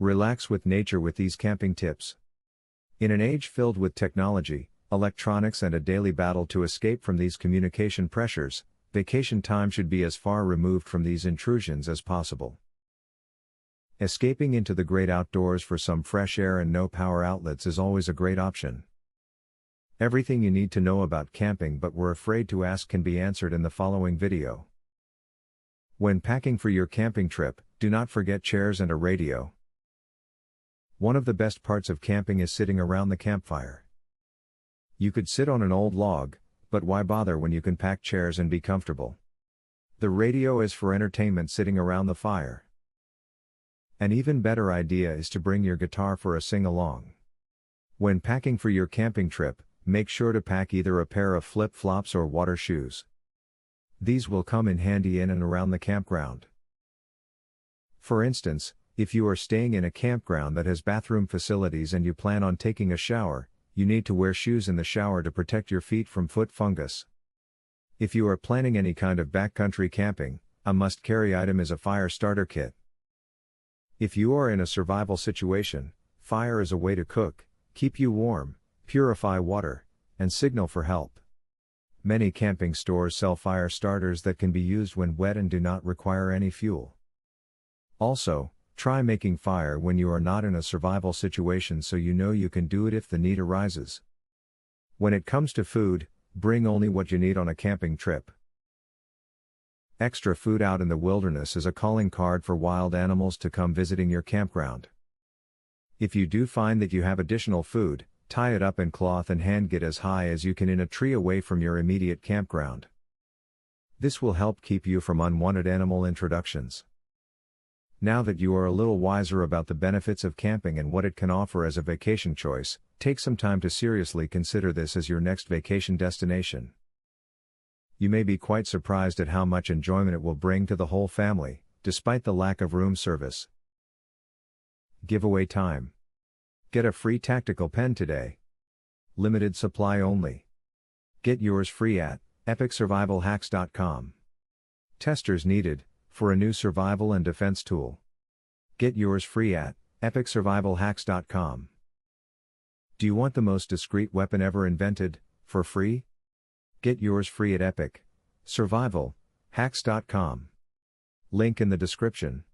Relax with nature with these camping tips. In an age filled with technology, electronics and a daily battle to escape from these communication pressures, vacation time should be as far removed from these intrusions as possible. Escaping into the great outdoors for some fresh air and no power outlets is always a great option. Everything you need to know about camping but were afraid to ask can be answered in the following video. When packing for your camping trip, do not forget chairs and a radio. One of the best parts of camping is sitting around the campfire. You could sit on an old log, but why bother when you can pack chairs and be comfortable? The radio is for entertainment sitting around the fire. An even better idea is to bring your guitar for a sing-along. When packing for your camping trip, make sure to pack either a pair of flip-flops or water shoes. These will come in handy in and around the campground. For instance, if you are staying in a campground that has bathroom facilities and you plan on taking a shower, you need to wear shoes in the shower to protect your feet from foot fungus. If you are planning any kind of backcountry camping, a must-carry item is a fire starter kit. If you are in a survival situation, fire is a way to cook, keep you warm, purify water, and signal for help. Many camping stores sell fire starters that can be used when wet and do not require any fuel. Also, try making fire when you are not in a survival situation so you know you can do it if the need arises. When it comes to food, bring only what you need on a camping trip. Extra food out in the wilderness is a calling card for wild animals to come visiting your campground. If you do find that you have additional food, tie it up in cloth and hang it as high as you can in a tree away from your immediate campground. This will help keep you from unwanted animal introductions. Now that you are a little wiser about the benefits of camping and what it can offer as a vacation choice, take some time to seriously consider this as your next vacation destination. You may be quite surprised at how much enjoyment it will bring to the whole family, despite the lack of room service. Giveaway time. Get a free tactical pen today. Limited supply only. Get yours free at epicsurvivalhacks.com. Testers needed, for a new survival and defense tool. Get yours free at epicsurvivalhacks.com. Do you want the most discreet weapon ever invented, for free? Get yours free at epicsurvivalhacks.com. Link in the description.